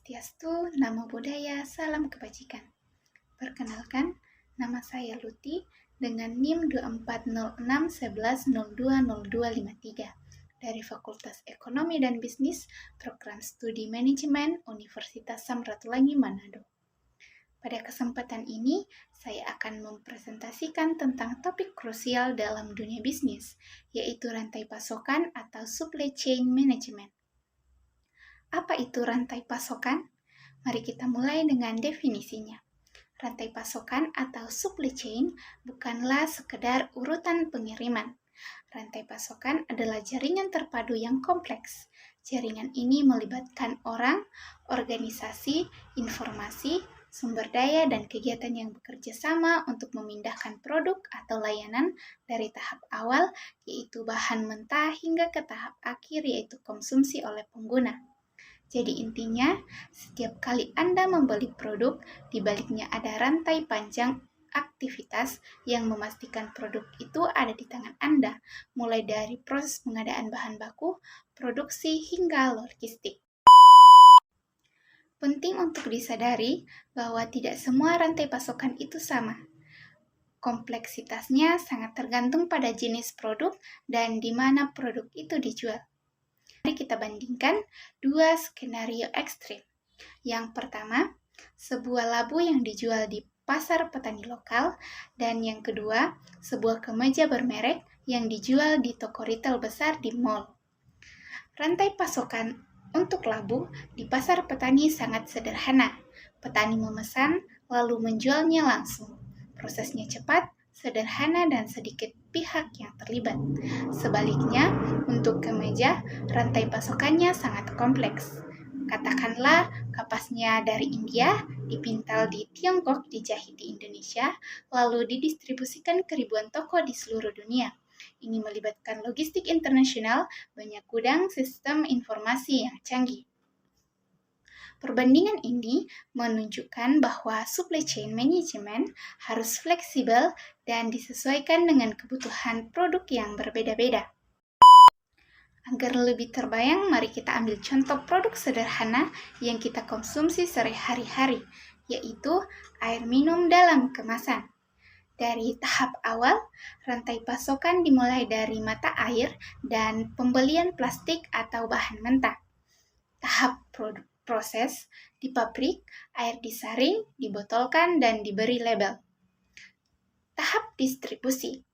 Swastiastu, Namo Buddhaya, Salam Kebajikan. Perkenalkan, nama saya Luti dengan NIM 240611020253 dari Fakultas Ekonomi dan Bisnis, Program Studi Manajemen Universitas Samratulangi Manado. Pada kesempatan ini, saya akan mempresentasikan tentang topik krusial dalam dunia bisnis, yaitu rantai pasokan atau supply chain management. Apa itu rantai pasokan? Mari kita mulai dengan definisinya. Rantai pasokan atau supply chain bukanlah sekedar urutan pengiriman. Rantai pasokan adalah jaringan terpadu yang kompleks. Jaringan ini melibatkan orang, organisasi, informasi, sumber daya, dan kegiatan yang bekerja sama untuk memindahkan produk atau layanan dari tahap awal, yaitu bahan mentah, hingga ke tahap akhir, yaitu konsumsi oleh pengguna. Jadi intinya, setiap kali Anda membeli produk, di baliknya ada rantai panjang aktivitas yang memastikan produk itu ada di tangan Anda, mulai dari proses pengadaan bahan baku, produksi, hingga logistik. Penting untuk disadari bahwa tidak semua rantai pasokan itu sama. Kompleksitasnya sangat tergantung pada jenis produk dan di mana produk itu dijual. Mari kita bandingkan dua skenario ekstrim. Yang pertama, sebuah labu yang dijual di pasar petani lokal, dan yang kedua, sebuah kemeja bermerek yang dijual di toko retail besar di mall. Rantai pasokan untuk labu di pasar petani sangat sederhana. Petani memesan, lalu menjualnya langsung. Prosesnya cepat, sederhana, dan sedikit pihak yang terlibat. Sebaliknya, untuk kemeja, rantai pasokannya sangat kompleks. Katakanlah kapasnya dari India, dipintal di Tiongkok, dijahit di Indonesia, lalu didistribusikan ke ribuan toko di seluruh dunia. Ini melibatkan logistik internasional, banyak gudang, sistem informasi yang canggih. Perbandingan ini menunjukkan bahwa supply chain management harus fleksibel dan disesuaikan dengan kebutuhan produk yang berbeda-beda. Agar lebih terbayang, mari kita ambil contoh produk sederhana yang kita konsumsi sehari-hari, yaitu air minum dalam kemasan. Dari tahap awal, rantai pasokan dimulai dari mata air dan pembelian plastik atau bahan mentah. Tahap proses di pabrik, air disaring, dibotolkan, dan diberi label. Tahap distribusi.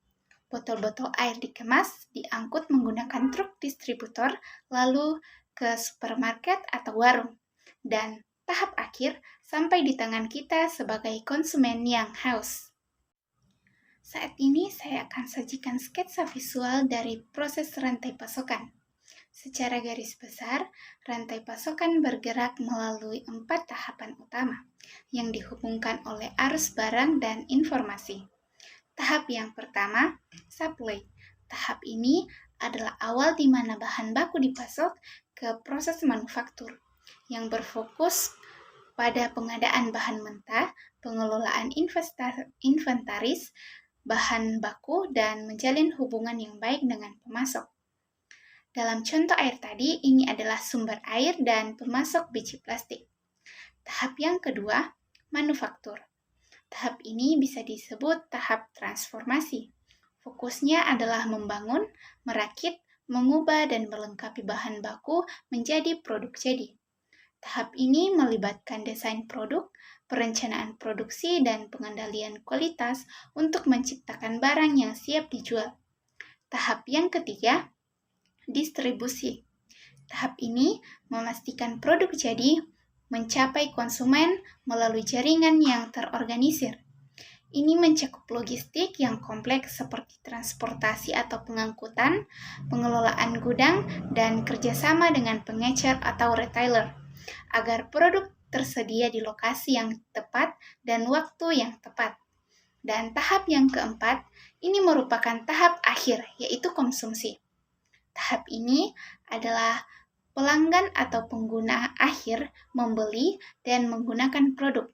Botol-botol air dikemas, diangkut menggunakan truk distributor, lalu ke supermarket atau warung. Dan tahap akhir, sampai di tangan kita sebagai konsumen yang haus. Saat ini saya akan sajikan sketsa visual dari proses rantai pasokan. Secara garis besar, rantai pasokan bergerak melalui 4 tahapan utama yang dihubungkan oleh arus barang dan informasi. Tahap yang pertama, supply. Tahap ini adalah awal di mana bahan baku dipasok ke proses manufaktur yang berfokus pada pengadaan bahan mentah, pengelolaan inventaris bahan baku, dan menjalin hubungan yang baik dengan pemasok. Dalam contoh air tadi, ini adalah sumber air dan pemasok biji plastik. Tahap yang kedua, manufaktur. Tahap ini bisa disebut tahap transformasi. Fokusnya adalah membangun, merakit, mengubah, dan melengkapi bahan baku menjadi produk jadi. Tahap ini melibatkan desain produk, perencanaan produksi, dan pengendalian kualitas untuk menciptakan barang yang siap dijual. Tahap yang ketiga, distribusi. Tahap ini memastikan produk jadi mencapai konsumen melalui jaringan yang terorganisir. Ini mencakup logistik yang kompleks seperti transportasi atau pengangkutan, pengelolaan gudang, dan kerjasama dengan pengecer atau retailer, agar produk tersedia di lokasi yang tepat dan waktu yang tepat. Dan tahap yang keempat, ini merupakan tahap akhir, yaitu konsumsi. Tahap ini adalah pelanggan atau pengguna akhir membeli dan menggunakan produk.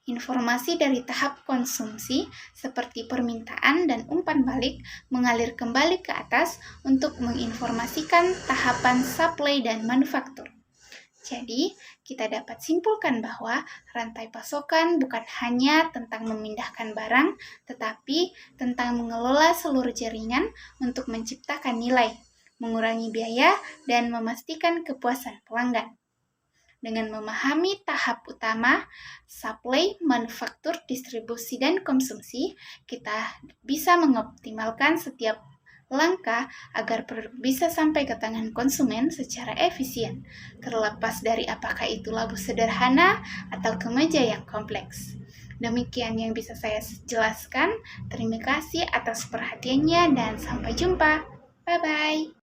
Informasi dari tahap konsumsi seperti permintaan dan umpan balik mengalir kembali ke atas untuk menginformasikan tahapan supply dan manufaktur. Jadi, kita dapat simpulkan bahwa rantai pasokan bukan hanya tentang memindahkan barang, tetapi tentang mengelola seluruh jaringan untuk menciptakan nilai, mengurangi biaya, dan memastikan kepuasan pelanggan. Dengan memahami tahap utama, supply, manufaktur, distribusi, dan konsumsi, kita bisa mengoptimalkan setiap langkah agar produk bisa sampai ke tangan konsumen secara efisien, terlepas dari apakah itu labu sederhana atau kemeja yang kompleks. Demikian yang bisa saya jelaskan. Terima kasih atas perhatiannya dan sampai jumpa. Bye-bye.